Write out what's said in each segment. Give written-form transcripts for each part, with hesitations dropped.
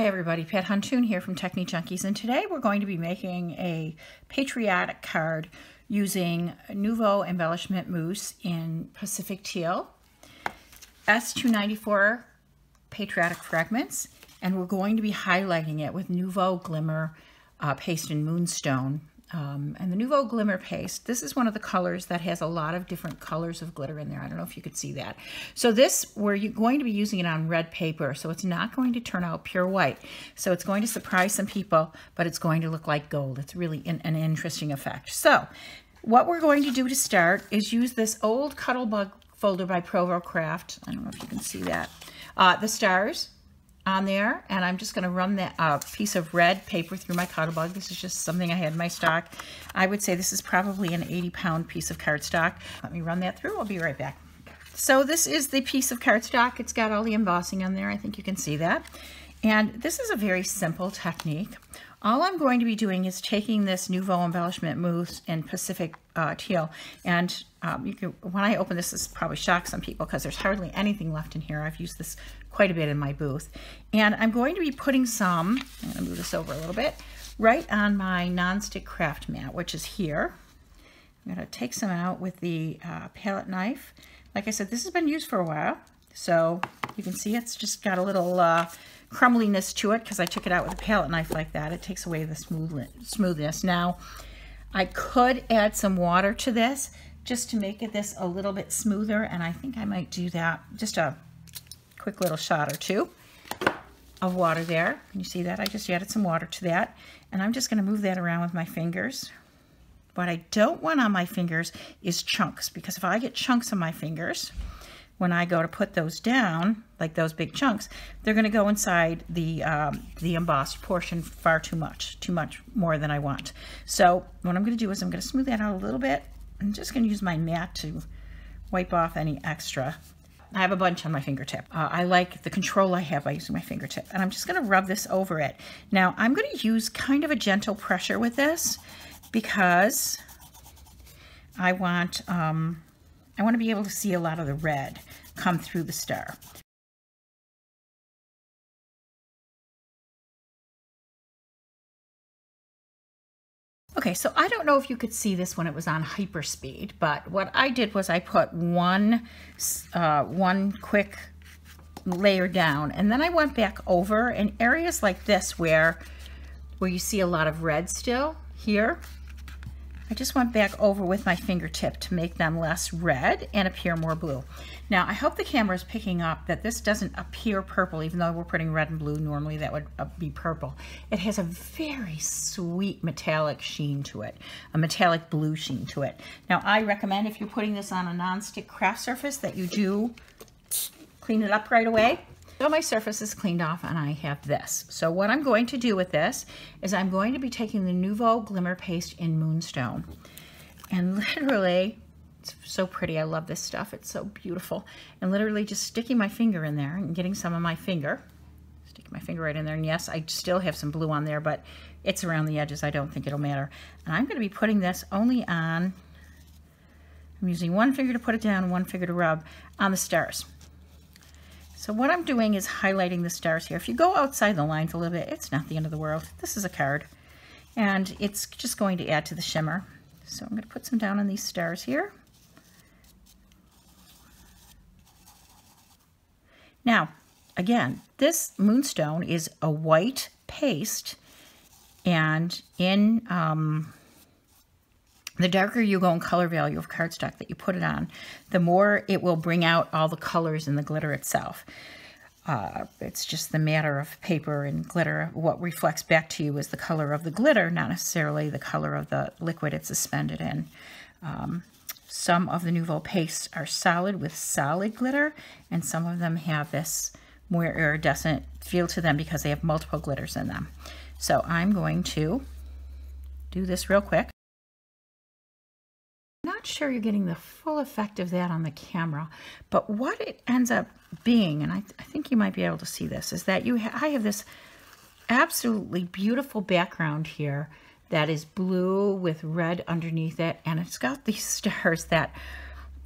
Hi everybody, Pat Huntoon here from Technique Junkies, and today we're going to be making a Patriotic card using Nuvo Embellishment Mousse in Pacific Teal, S294 Patriotic fragments, and we're going to be highlighting it with Nuvo Glimmer paste in Moonstone. And the Nuvo Glimmer paste, this is one of the colors that has a lot of different colors of glitter in there. I don't know if you could see that. So this, we're going to be using it on red paper, so it's not going to turn out pure white. So it's going to surprise some people, but it's going to look like gold. It's really an interesting effect. So what we're going to do to start is use this old Cuttlebug folder by Provo Craft. I don't know if you can see that. The stars on there, and I'm just going to run that piece of red paper through my Cuttlebug. This is just something I had in my stock. I would say this is probably an 80-pound piece of cardstock. Let me run that through. I'll be right back. So this is the piece of cardstock. It's got all the embossing on there. I think you can see that. And this is a very simple technique. All I'm going to be doing is taking this Nuvo Embellishment Mousse in Pacific Teal, and when I open this probably shock some people because there's hardly anything left in here. I've used this quite a bit in my booth. And I'm going to be putting some, I'm going to move this over a little bit, right on my nonstick craft mat, which is here. I'm going to take some out with the palette knife. Like I said, this has been used for a while, so you can see it's just got a little crumbliness to it because I took it out with a palette knife like that. It takes away the smoothness. Now, I could add some water to this just to make this a little bit smoother, and I think I might do that. Just a quick little shot or two of water there. Can you see that? I just added some water to that, and I'm just going to move that around with my fingers. What I don't want on my fingers is chunks, because if I get chunks on my fingers, when I go to put those down, like those big chunks, they're going to go inside the embossed portion far too much more than I want. So what I'm going to do is I'm going to smooth that out a little bit. I'm just going to use my mat to wipe off any extra. I have a bunch on my fingertip. I like the control I have by using my fingertip, and I'm just going to rub this over it. Now I'm going to use kind of a gentle pressure with this because I want to be able to see a lot of the red come through the star. Okay, so I don't know if you could see this when it was on hyperspeed, but what I did was I put one quick layer down, and then I went back over in areas like this where you see a lot of red still here. I just went back over with my fingertip to make them less red and appear more blue. Now, I hope the camera is picking up that this doesn't appear purple, even though we're putting red and blue. Normally that would be purple. It has a very sweet metallic sheen to it, a metallic blue sheen to it. Now, I recommend if you're putting this on a non-stick craft surface that you do clean it up right away. So my surface is cleaned off, and I have this. So what I'm going to do with this is I'm going to be taking the Nuvo Glimmer paste in Moonstone, and literally, it's so pretty. I love this stuff. It's so beautiful. And literally just sticking my finger in there and getting some of my finger, sticking my finger right in there. And yes, I still have some blue on there, but it's around the edges. I don't think it'll matter. And I'm going to be putting this only on, I'm using one finger to put it down, one finger to rub on the stars. So what I'm doing is highlighting the stars here. If you go outside the lines a little bit, it's not the end of the world. This is a card, and it's just going to add to the shimmer. So I'm going to put some down on these stars here. Now, again, this Moonstone is a white paste, and in the darker you go in color value of cardstock that you put it on, the more it will bring out all the colors in the glitter itself. It's just the matter of paper and glitter. What reflects back to you is the color of the glitter, not necessarily the color of the liquid it's suspended in. Some of the Nuvo pastes are solid with solid glitter, and some of them have this more iridescent feel to them because they have multiple glitters in them. So I'm going to do this real quick. Not sure you're getting the full effect of that on the camera, but what it ends up being, and I think you might be able to see this, is that I have this absolutely beautiful background here that is blue with red underneath it, and it's got these stars that,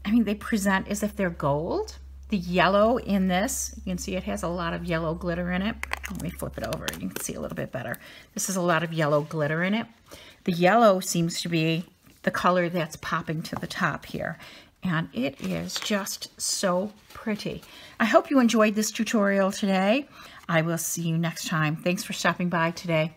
I mean, they present as if they're gold, The yellow in this, you can see it has a lot of yellow glitter in it. Let me flip it over, you can see a little bit better. This is a lot of yellow glitter in it. The yellow seems to be the color that's popping to the top here. And it is just so pretty. I hope you enjoyed this tutorial today. I will see you next time. Thanks for stopping by today.